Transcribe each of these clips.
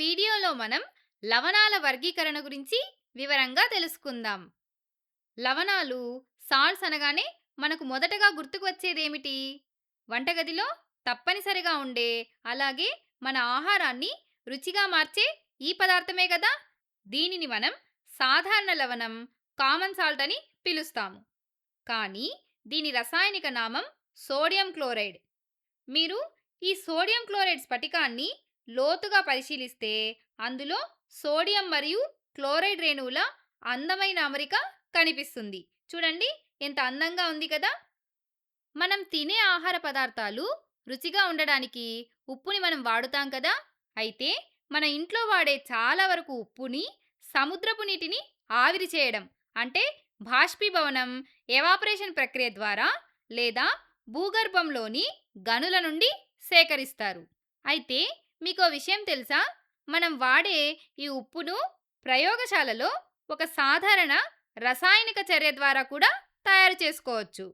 వీడియోలో మనం లవణాల వర్గీకరణ గురించి వివరంగా తెలుసుకుందాం. లవణాలు సాల్ట్స్ అనగానే మనకు మొదటగా గుర్తుకు వచ్చేదేమిటి? వంటగదిలో తప్పనిసరిగా ఉండే, అలాగే మన ఆహారాన్ని రుచిగా మార్చే ఈ పదార్థమే కదా! దీనిని మనం సాధారణ లవణం, కామన్ సాల్ట్ అని పిలుస్తాము. కానీ దీని రసాయనిక నామం సోడియం క్లోరైడ్. మీరు ఈ సోడియం క్లోరైడ్ స్ఫటికాన్ని లోతుగా పరిశీలిస్తే అందులో సోడియం మరియు క్లోరైడ్ రేణువుల అందమైన అమరిక కనిపిస్తుంది. చూడండి, ఎంత అందంగా ఉంది కదా! మనం తినే ఆహార పదార్థాలు రుచిగా ఉండడానికి ఉప్పుని మనం వాడుతాం కదా! అయితే మన ఇంట్లో వాడే చాలా వరకు ఉప్పుని సముద్రపు నీటిని ఆవిరి చేయడం అంటే బాష్పీభవనం, ఎవాపరేషన్ ప్రక్రియ ద్వారా లేదా భూగర్భంలోని గనుల నుండి సేకరిస్తారు. అయితే మీకో విషయం తెలుసా? మనం వాడే ఈ ఉప్పును ప్రయోగశాలలో ఒక సాధారణ రసాయనిక చర్య ద్వారా కూడా తయారు చేసుకోవచ్చు.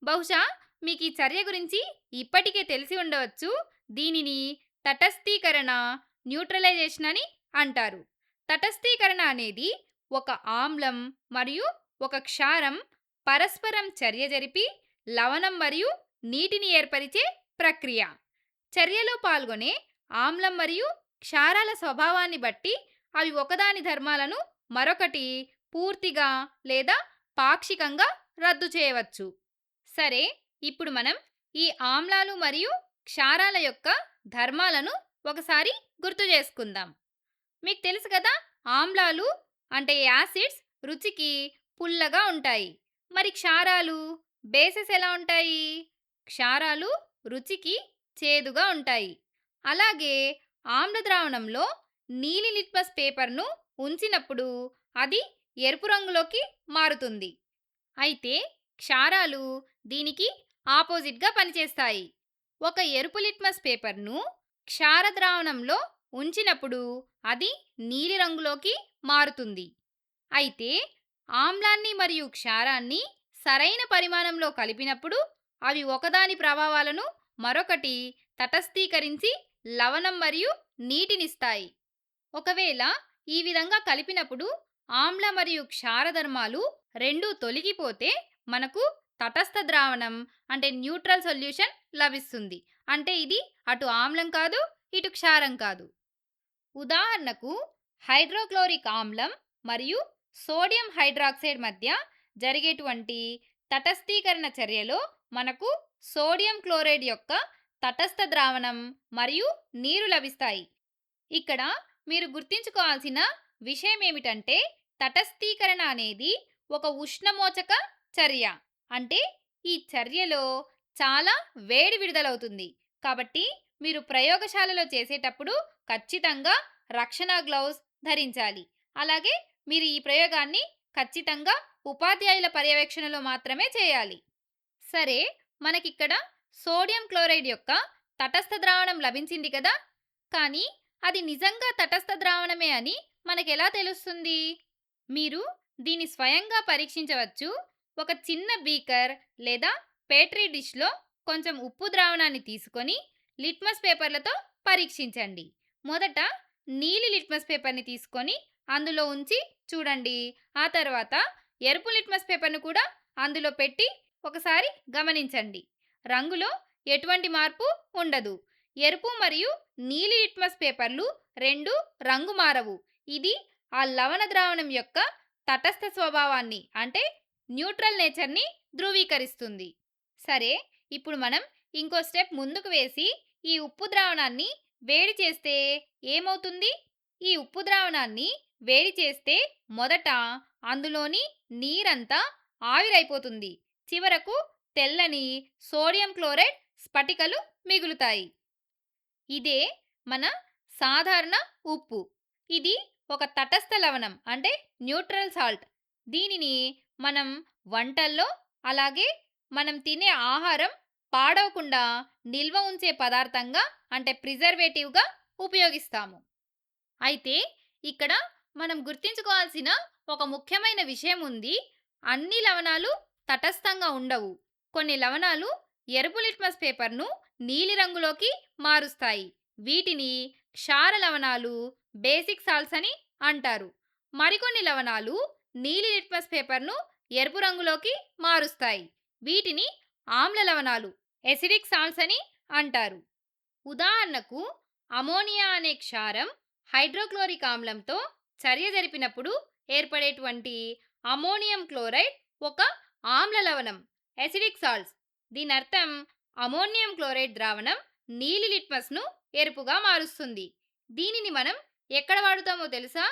బహుశా మీకు ఈ చర్య గురించి ఇప్పటికే తెలిసి ఉండవచ్చు. దీనిని తటస్థీకరణ, న్యూట్రలైజేషన్ అని అంటారు. తటస్థీకరణ అనేది ఒక ఆమ్లం మరియు ఒక క్షారం పరస్పరం చర్య జరిపి లవణం మరియు నీటిని ఏర్పరిచే ప్రక్రియ. చర్యలో పాల్గొనే ఆమ్లం మరియు క్షారాల స్వభావాన్ని బట్టి అవి ఒకదాని ధర్మాలను మరొకటి పూర్తిగా లేదా పాక్షికంగా రద్దు చేయవచ్చు. సరే, ఇప్పుడు మనం ఈ ఆమ్లాలు మరియు క్షారాల యొక్క ధర్మాలను ఒకసారి గుర్తు చేసుకుందాం. మీకు తెలుసు కదా, ఆమ్లాలు అంటే యాసిడ్స్ రుచికి పుల్లగా ఉంటాయి. మరి క్షారాలు, బేసెస్ ఎలా ఉంటాయి? క్షారాలు రుచికి చేదుగా ఉంటాయి. అలాగే ఆమ్ల ద్రావణంలో నీలి లిట్మస్ పేపర్ను ఉంచినప్పుడు అది ఎరుపు రంగులోకి మారుతుంది. అయితే క్షారాలు దీనికి ఆపోజిట్గా పనిచేస్తాయి. ఒక ఎరుపు లిట్మస్ పేపర్ను క్షార ద్రావణంలో ఉంచినప్పుడు అది నీలి రంగులోకి మారుతుంది. అయితే ఆమ్లాన్ని మరియు క్షారాన్ని సరైన పరిమాణంలో కలిపినప్పుడు అవి ఒకదాని ప్రభావాలను మరొకటి తటస్థీకరించి లవణం మరియు నీటినిస్తాయి. ఒకవేళ ఈ విధంగా కలిపినప్పుడు ఆమ్ల మరియు క్షార ధర్మాలు రెండూ తొలగిపోతే మనకు తటస్థ ద్రావణం అంటే న్యూట్రల్ సొల్యూషన్ లభిస్తుంది. అంటే ఇది అటు ఆమ్లం కాదు, ఇటు క్షారం కాదు. ఉదాహరణకు హైడ్రోక్లోరిక్ ఆమ్లం మరియు సోడియం హైడ్రాక్సైడ్ మధ్య జరిగేటువంటి తటస్థీకరణ చర్యలో మనకు సోడియం క్లోరైడ్ యొక్క తటస్థ ద్రావణం మరియు నీరు లభిస్తాయి. ఇక్కడ మీరు గుర్తుంచుకోవాల్సిన విషయం ఏమిటంటే, తటస్థీకరణ అనేది ఒక ఉష్ణమోచక చర్య. అంటే ఈ చర్యలో చాలా వేడి విడుదలవుతుంది. కాబట్టి మీరు ప్రయోగశాలలో చేసేటప్పుడు ఖచ్చితంగా రక్షణ గ్లౌస్ ధరించాలి. అలాగే మీరు ఈ ప్రయోగాన్ని ఖచ్చితంగా ఉపాధ్యాయుల పర్యవేక్షణలో మాత్రమే చేయాలి. సరే, మనకిక్కడ సోడియం క్లోరైడ్ యొక్క తటస్థ ద్రావణం లభించింది కదా! కానీ అది నిజంగా తటస్థ ద్రావణమే అని మనకెలా తెలుస్తుంది? మీరు దీన్ని స్వయంగా పరీక్షించవచ్చు. ఒక చిన్న బీకర్ లేదా పేట్రీ డిష్లో కొంచెం ఉప్పు ద్రావణాన్ని తీసుకొని లిట్మస్ పేపర్లతో పరీక్షించండి. మొదట నీలి లిట్మస్ పేపర్ని తీసుకొని అందులో ఉంచి చూడండి. ఆ తర్వాత ఎరుపు లిట్మస్ పేపర్ను కూడా అందులో పెట్టి ఒకసారి గమనించండి. రంగులో ఎటువంటి మార్పు ఉండదు. ఎరుపు మరియు నీలి లిట్మస్ పేపర్లు రెండు రంగు మారవు. ఇది ఆ లవణ ద్రావణం యొక్క తటస్థ స్వభావాన్ని అంటే న్యూట్రల్ నేచర్ని ధృవీకరిస్తుంది. సరే, ఇప్పుడు మనం ఇంకో స్టెప్ ముందుకు వేసి ఈ ఉప్పు ద్రావణాన్ని వేడి చేస్తే ఏమవుతుంది? ఈ ఉప్పు ద్రావణాన్ని వేడి చేస్తే మొదట అందులోని నీరంతా ఆవిరైపోతుంది. చివరకు తెల్లని సోడియం క్లోరైడ్ స్ఫటికలు మిగులుతాయి. ఇదే మన సాధారణ ఉప్పు. ఇది ఒక తటస్థ లవణం అంటే న్యూట్రల్ సాల్ట్. దీనిని మనం వంటల్లో, అలాగే మనం తినే ఆహారం పాడవకుండా నిల్వ ఉంచే పదార్థంగా అంటే ప్రిజర్వేటివ్గా ఉపయోగిస్తాము. అయితే ఇక్కడ మనం గుర్తుంచుకోవాల్సిన ఒక ముఖ్యమైన విషయం ఉంది. అన్ని లవణాలు తటస్థంగా ఉండవు. కొన్ని లవణాలు ఎరుపు లిట్మస్ పేపర్ను నీలిరంగులోకి మారుస్తాయి. వీటిని క్షార లవణాలు బేసిక్ సాల్ట్స్ అని అంటారు. మరికొన్ని లవణాలు నీలి లిట్మస్ పేపర్‌ను ఎరుపు రంగులోకి మారుస్తాయి. వీటిని ఆమ్ల లవణాలు ఎసిడిక్ సాల్ట్స్ అని అంటారు. ఉదాహరణకు అమోనియా అనే క్షారం హైడ్రోక్లోరిక్ ఆమ్లంతో చర్య జరిపినప్పుడు ఏర్పడేటువంటి అమోనియం క్లోరైడ్ ఒక ఆమ్ల లవణం ఎసిడిక్ సాల్ట్స్. దీని అర్థం అమోనియం క్లోరైడ్ ద్రావణం నీలి లిట్మస్ను ఎరుపుగా మారుస్తుంది. దీనిని మనం ఎక్కడ వాడుతామో తెలుసా?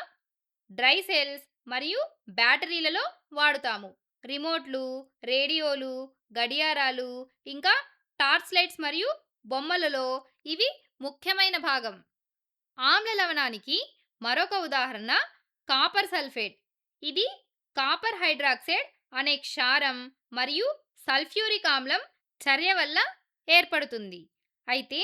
డ్రై సెల్స్ మరియు బ్యాటరీలలో వాడుతాము. రిమోట్లు, రేడియోలు, గడియారాలు, ఇంకా టార్చ్ లైట్స్ మరియు బొమ్మలలో ఇవి ముఖ్యమైన భాగం. ఆమ్ల లవణానికి మరొక ఉదాహరణ కాపర్ సల్ఫేట్. ఇది కాపర్ హైడ్రాక్సైడ్ అనే క్షారం మరియు సల్ఫ్యూరిక్ ఆమ్లం చర్య వల్ల ఏర్పడుతుంది. అయితే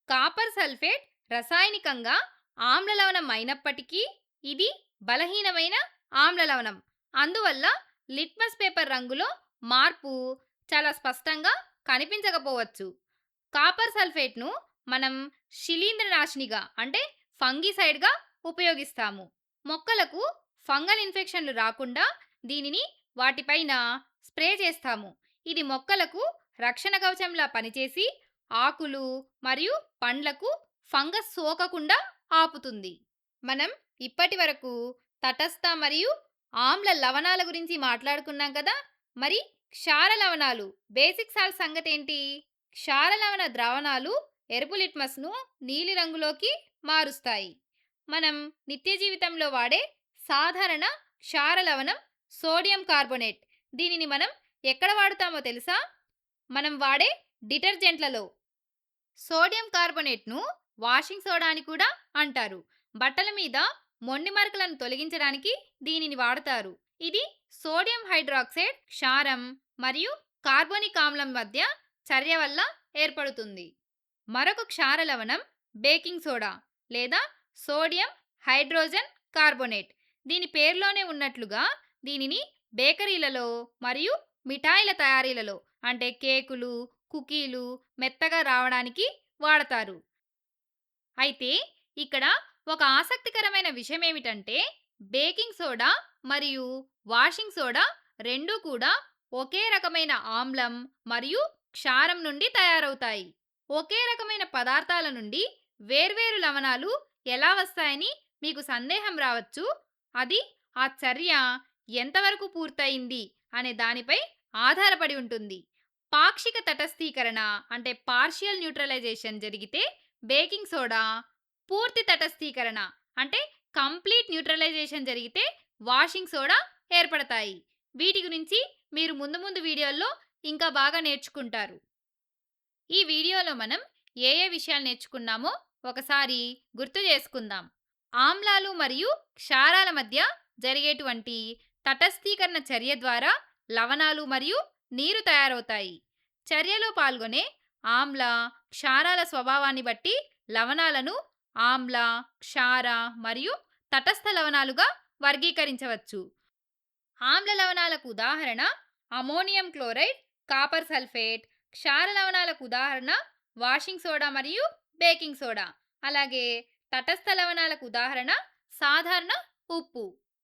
కాపర్ సల్ఫేట్ రసాయనికంగా ఆమ్ల లవణం అయినప్పటికీ ఇది బలహీనమైన ఆమ్ల లవణం. అందువల్ల లిట్మస్ పేపర్ రంగులో మార్పు చాలా స్పష్టంగా కనిపించకపోవచ్చు. కాపర్ సల్ఫేట్ను మనం శిలీంద్రనాశినిగా అంటే ఫంగిసైడ్గా ఉపయోగిస్తాము. మొక్కలకు ఫంగల్ ఇన్ఫెక్షన్లు రాకుండా దీనిని వాటిపైన స్ప్రే చేస్తాము. ఇది మొక్కలకు రక్షణ కవచంలా పనిచేసి ఆకులు మరియు పండ్లకు ఫంగస్ సోకకుండా ఆపుతుంది. మనం ఇప్పటి వరకు తటస్థ మరియు ఆమ్ల లవణాల గురించి మాట్లాడుకున్నాం కదా. మరి క్షార లవణాలు బేసిక్ సాల్ట్ సంగతి ఏంటి? క్షార లవణ ద్రావణాలు ఎరుపు లిట్మస్ను నీలి రంగులోకి మారుస్తాయి. మనం నిత్య జీవితంలో వాడే సాధారణ క్షార లవణం సోడియం కార్బోనేట్. దీనిని మనం ఎక్కడ వాడుతామో తెలుసా? మనం వాడే డిటర్జెంట్లలో. సోడియం కార్బోనేట్ను వాషింగ్ సోడా అని కూడా అంటారు. బట్టల మీద మొండి మరకలను తొలగించడానికి దీనిని వాడతారు. ఇది సోడియం హైడ్రాక్సైడ్ క్షారం మరియు కార్బోనిక్ ఆమ్లం మధ్య చర్య వల్ల ఏర్పడుతుంది. మరొక క్షార లవణం బేకింగ్ సోడా లేదా సోడియం హైడ్రోజన్ కార్బోనేట్. దీని పేరులోనే ఉన్నట్లుగా దీనిని బేకరీలలో మరియు మిఠాయిల తయారీలలో అంటే కేకులు, కుకీలు మెత్తగా రావడానికి వాడతారు. అయితే ఇక్కడ ఒక ఆసక్తికరమైన విషయం ఏమిటంటే బేకింగ్ సోడా మరియు వాషింగ్ సోడా రెండూ కూడా ఒకే రకమైన ఆమ్లం మరియు క్షారం నుండి తయారవుతాయి. ఒకే రకమైన పదార్థాల నుండి వేర్వేరు లవణాలు ఎలా వస్తాయని మీకు సందేహం రావచ్చు. అది ఆ చర్య ఎంతవరకు పూర్తయింది అనే దానిపై ఆధారపడి ఉంటుంది. పాక్షిక తటస్థీకరణ అంటే పార్షియల్ న్యూట్రలైజేషన్ జరిగితే బేకింగ్ సోడా, పూర్తి తటస్థీకరణ అంటే కంప్లీట్ న్యూట్రలైజేషన్ జరిగితే వాషింగ్ సోడా ఏర్పడతాయి. వీటి గురించి మీరు ముందు ముందు వీడియోల్లో ఇంకా బాగా నేర్చుకుంటారు. ఈ వీడియోలో మనం ఏ ఏ విషయాలు నేర్చుకున్నామో ఒకసారి గుర్తు చేసుకుందాం. ఆమ్లాలు మరియు క్షారాల మధ్య జరిగేటువంటి తటస్థీకరణ చర్య ద్వారా లవణాలు మరియు నీరు తయారవుతాయి. చర్యలో పాల్గొనే ఆమ్ల, క్షారాల స్వభావాన్ని బట్టి లవణాలను ఆమ్ల, క్షార మరియు తటస్థ లవణాలుగా వర్గీకరించవచ్చు. ఆమ్ల లవణాలకు ఉదాహరణ అమోనియం క్లోరైడ్, కాపర్ సల్ఫేట్. క్షార లవణాలకు ఉదాహరణ వాషింగ్ సోడా మరియు బేకింగ్ సోడా. అలాగే తటస్థ లవణాలకు ఉదాహరణ సాధారణ ఉప్పు.